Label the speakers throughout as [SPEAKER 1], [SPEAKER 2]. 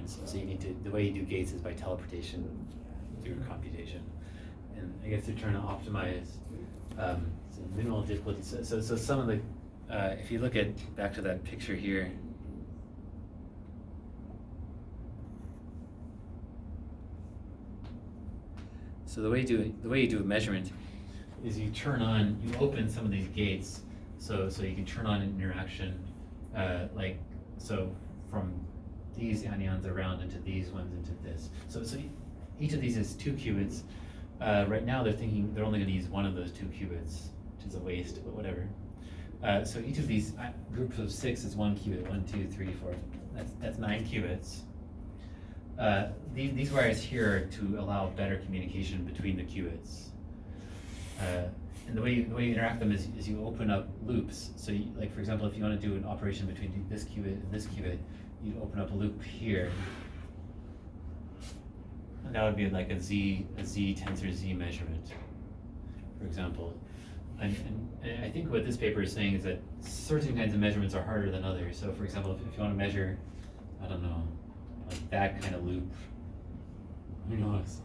[SPEAKER 1] measurements. So you need to, the way you do gates is by teleportation through computation. And I guess they're trying to optimize minimal difficulty. So some of the, if you look at, back to that picture here, so the way you do a measurement is you open some of these gates, so you can turn on an interaction, like, so from these anyons around into these ones into this. So each of these is 2 qubits. Right now they're thinking they're only going to use one of those 2 qubits, which is a waste, but whatever. So each of these groups of 6 is 1 qubit. 1, 2, 3, 4. That's 9 qubits. These wires here are to allow better communication between the qubits. And the way you interact them is you open up loops. So like, for example, if you want to do an operation between this qubit and this qubit, you open up a loop here. And that would be like a Z tensor Z measurement, for example. And I think what this paper is saying is that certain kinds of measurements are harder than others. So for example, if you want to measure, I don't know, like that kind of loop, who knows?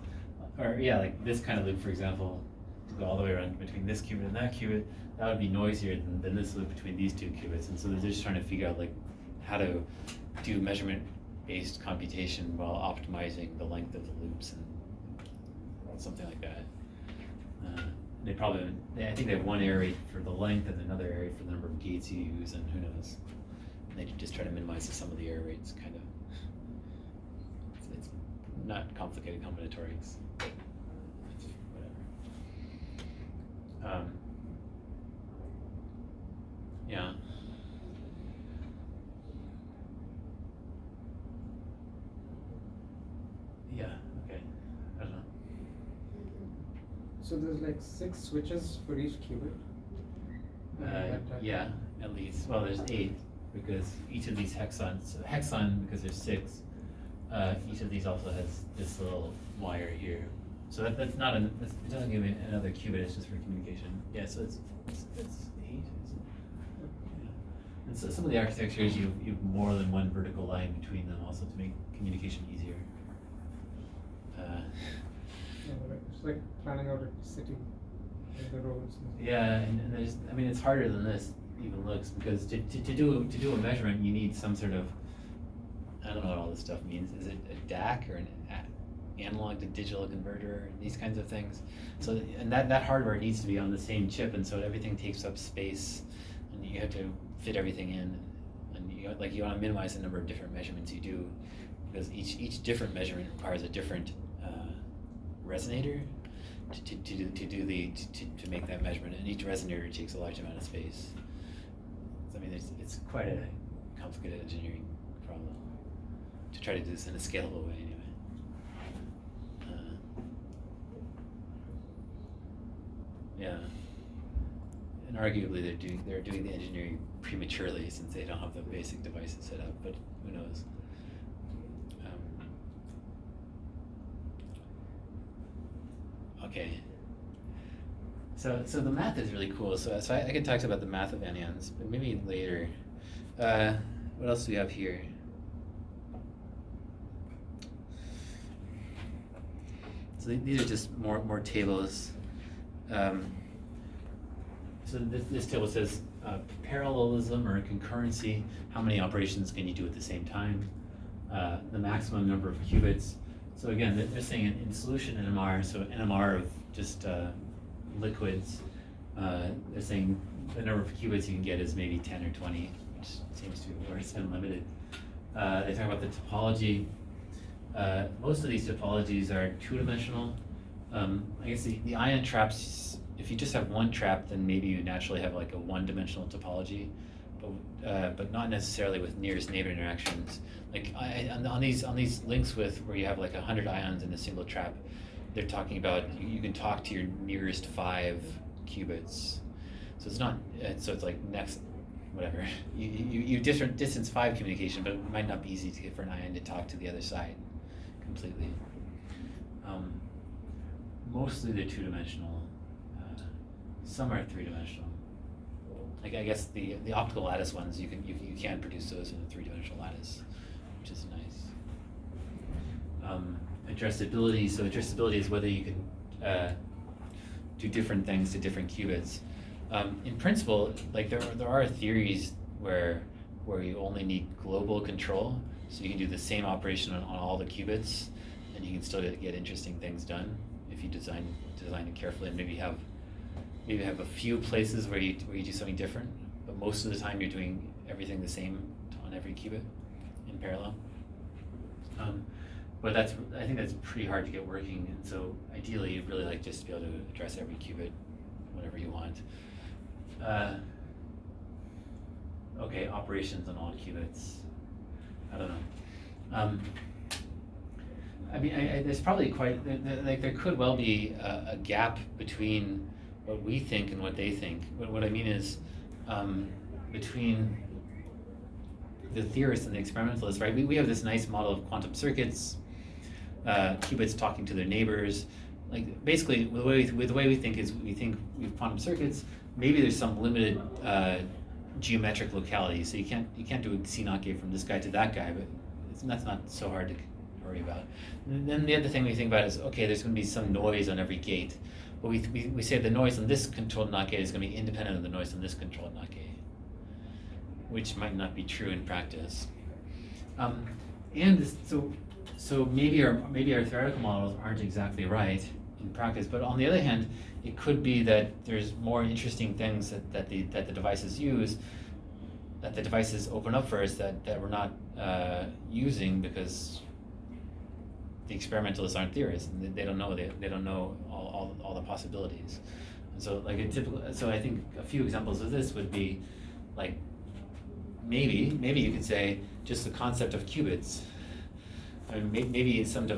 [SPEAKER 1] Or yeah, like this kind of loop, for example, to go all the way around between this qubit and that qubit, that would be noisier than this loop between these 2 qubits. And so they're just trying to figure out like how to do measurement-based computation while optimizing the length of the loops and something like that. I think they have one error rate for the length and another error rate for the number of gates you use, and who knows. And they just try to minimize the sum of the error rates, kind of. It's not complicated combinatorics. Whatever. Yeah. Yeah, okay. I don't know.
[SPEAKER 2] So there's like 6 switches for each qubit?
[SPEAKER 1] Yeah, at least. Well, there's 8 because each of these hexons, hexon because there's 6, each of these also has this little wire here. So that's not it doesn't give me another qubit, it's just for communication. Yeah, so it's 8, isn't it? Yeah. And so some of the architectures, you have more than one vertical line between them also to make communication easier.
[SPEAKER 2] It's like planning out a city, like the roads.
[SPEAKER 1] Yeah, and there's, I mean, it's harder than this even looks, because to do a measurement, you need some sort of, I don't know what all this stuff means. Is it a DAC or an analog to digital converter, and these kinds of things? So, and that hardware needs to be on the same chip, and so everything takes up space, and you have to fit everything in, and you want to minimize the number of different measurements you do, because each different measurement requires a different resonator to make that measurement, and each resonator takes a large amount of space. So, I mean, it's quite a complicated engineering problem to try to do this in a scalable way, anyway. Yeah, and arguably they're doing the engineering prematurely since they don't have the basic devices set up. But who knows? Okay. So the math is really cool. So I can talk about the math of anyons, but maybe later. What else do we have here? So these are just more tables. So this table says parallelism or concurrency. How many operations can you do at the same time? The maximum number of qubits. So again, they're saying in solution NMR, so NMR of just liquids, they're saying the number of qubits you can get is maybe 10 or 20, which seems to be where it's been limited. They talk about the topology. Most of these topologies are 2-dimensional. I guess the ion traps, if you just have one trap, then maybe you naturally have like a 1-dimensional topology, but not necessarily with nearest neighbor interactions. Like on these links with where you have like 100 ions in a single trap, they're talking about you can talk to your nearest 5 qubits. So it's not, so it's like next, whatever. You different distance 5 communication, but it might not be easy to get for an ion to talk to the other side completely. Mostly they're 2-dimensional. Some are 3-dimensional. Like I guess the optical lattice ones, you can produce those in a 3-dimensional lattice, which is nice. addressability. So addressability is whether you can do different things to different qubits. In principle, like there are theories where you only need global control, so you can do the same operation on all the qubits, and you can still get interesting things done if you design it carefully, and maybe have a few places where you do something different, but most of the time you're doing everything the same on every qubit in parallel. But I think that's pretty hard to get working, and so ideally you'd really like just to be able to address every qubit whenever you want. Okay, operations on all qubits. I don't know. I mean, there's probably there could well be a gap between what we think and what they think. What I mean is, between the theorists and the experimentalists, right? We have this nice model of quantum circuits, qubits talking to their neighbors. Like basically, the way we think is we think we have quantum circuits. Maybe there's some limited geometric locality, so you can't do a CNOT gate from this guy to that guy, but that's not so hard to worry about. And then the other thing we think about is, okay, there's going to be some noise on every gate, but we say the noise on this controlled NOT gate is going to be independent of the noise on this controlled NOT gate, which might not be true in practice. So maybe our theoretical models aren't exactly right in practice, but on the other hand, it could be that there's more interesting things that the devices use, that the devices open up for us that we're not using because the experimentalists aren't theorists, and they don't know all the possibilities. And so so I think a few examples of this would be like maybe you could say just the concept of qubits. I mean, maybe some device